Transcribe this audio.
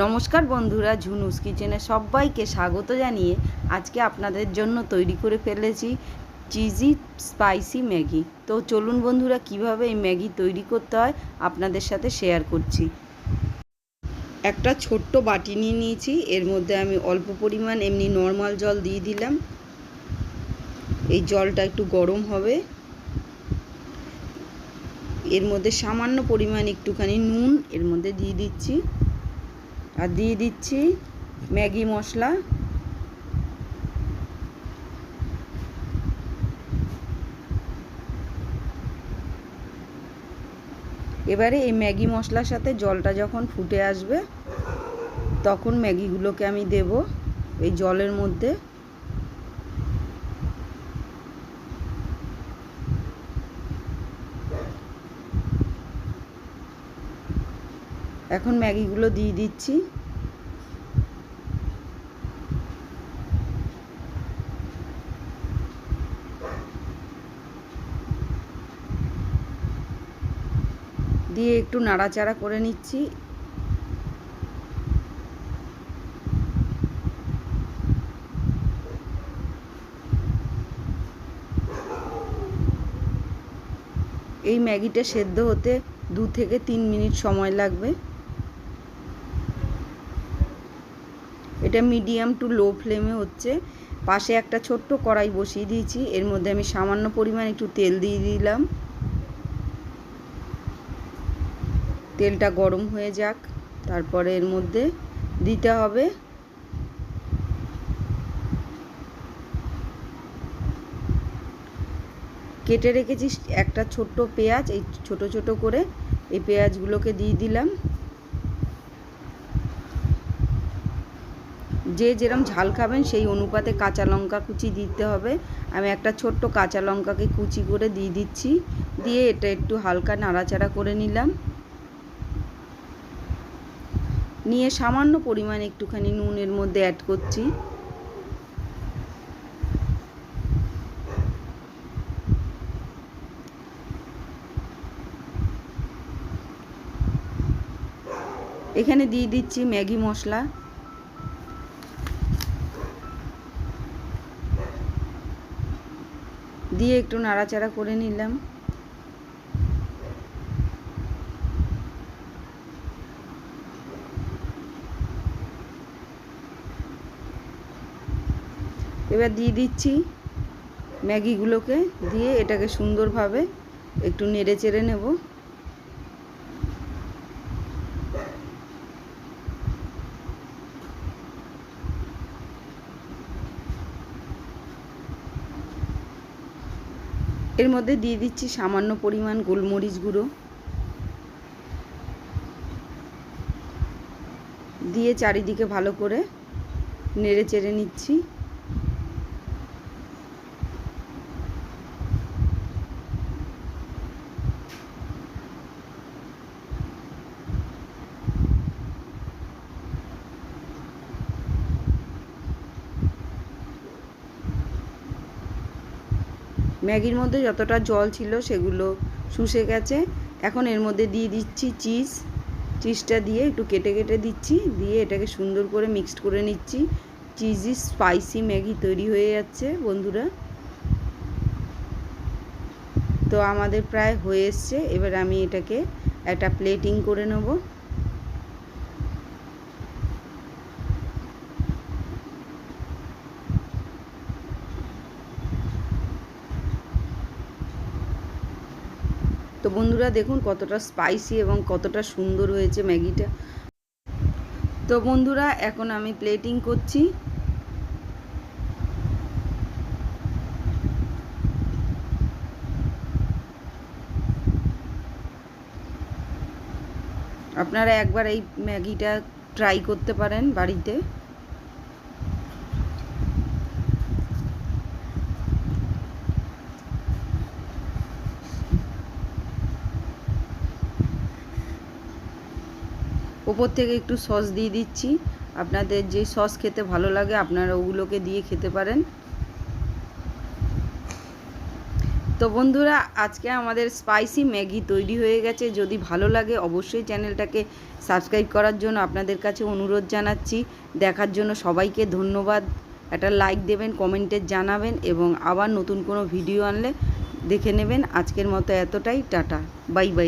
নমস্কার বন্ধুরা, ঝুনুস কিচেনে সবাইকে স্বাগত জানিয়ে আজকে আপনাদের জন্য তৈরি করে ফেলেছি চিজি স্পাইসি ম্যাগি। তো চলুন বন্ধুরা, কিভাবে এই ম্যাগি তৈরি করতে হয় আপনাদের সাথে শেয়ার করছি। একটা ছোট্ট বাটি নিয়ে নিয়েছি, এর মধ্যে আমি অল্প পরিমাণ এমনি নর্মাল জল দিয়ে দিলাম। এই জলটা একটু গরম হবে, এর মধ্যে সামান্য পরিমাণ একটুখানি নুন এর মধ্যে দিয়ে দিচ্ছি, আর দিয়ে দিচ্ছি ম্যাগি মশলা। এবারে এই ম্যাগি মশলার সাথে জলটা যখন ফুটে আসবে তখন ম্যাগিগুলোকে আমি দেব এই জলের মধ্যে। এখন ম্যাগিগুলো দিয়ে দিচ্ছি। দিয়ে একটু নাড়াচাড়া করে নিচ্ছি। এই ম্যাগিটা সেদ্ধ হতে 2 থেকে 3 মিনিট সময় লাগবে। এটা মিডিয়াম টু লো ফ্লেমে হচ্ছে। পাশে একটা ছোট্ট কড়াই বসিয়ে দিয়েছি, এর মধ্যে আমি সামান্য পরিমাণ একটু তেল দিয়ে দিলাম। তেলটা গরম হয়ে যাক, তারপরে এর মধ্যে দিতে হবে কেটে রেখেছি একটা ছোট্ট পেঁয়াজ। এই ছোট ছোট করে এই পেঁয়াজগুলোকে দিয়ে দিলাম। যে যেরকম ঝাল খাবেন সেই অনুপাতে কাঁচা লঙ্কা কুচি দিতে হবে। আমি একটা ছোট্ট কাঁচা লঙ্কাকে কুচি করে দিয়ে দিচ্ছি। দিয়ে এটা একটু হালকা নাড়াচাড়া করে নিলাম। নিয়ে সামান্য পরিমাণ একটুখানি নুন এর মধ্যে অ্যাড করছি। এখানে দিয়ে দিচ্ছি ম্যাগি মশলা। দিয়ে একটু নাড়াচাড়া করে নিলাম। এবার দিয়ে দিচ্ছি ম্যাগিগুলোকে, দিয়ে এটাকে সুন্দরভাবে একটু নেড়ে চেড়ে নেব। এর মধ্যে দিয়ে দিচ্ছি সামান্য পরিমাণ গোলমরিচ গুঁড়ো। দিয়ে চারিদিকে ভালো করে নেড়ে চেড়ে নিচ্ছি। ম্যাগির মধ্যে যতটা জল ছিল সেগুলো শুষে গেছে। এখন এর মধ্যে দিয়ে দিচ্ছি চিজটা দিয়ে একটু কেটে কেটে দিচ্ছি। দিয়ে এটাকে সুন্দর করে মিক্সড করে নিচ্ছি। চিজি স্পাইসি ম্যাগি তৈরি হয়ে যাচ্ছে বন্ধুরা। তো আমাদের প্রায় হয়ে এসছে। এবার আমি এটাকে একটা প্লেটিং করে নেব। তো বন্ধুরা দেখুন কতটা স্পাইসি এবং কতটা সুন্দর হয়েছে ম্যাগিটা। তো বন্ধুরা এখন আমি প্লেটিং করছি। আপনারা একবার এই ম্যাগিটা ট্রাই করতে পারেন বাড়িতে। ওপর থেকে একটু সস দিয়ে দিচ্ছি। আপনাদের যে সস খেতে ভালো লাগে আপনারা ওগুলোকে দিয়ে খেতে পারেন। তো বন্ধুরা, আজকে আমাদের স্পাইসি ম্যাগি তৈরি হয়ে গেছে। যদি ভালো লাগে অবশ্যই চ্যানেলটাকে সাবস্ক্রাইব করার জন্য আপনাদের কাছে অনুরোধ জানাচ্ছি। দেখার জন্য সবাইকে ধন্যবাদ। একটা লাইক দেবেন, কমেন্টে জানাবেন এবং আবার নতুন কোনো ভিডিও আনলে দেখে নেবেন। আজকের মতো এতটাই, টাটা, বাই বাই।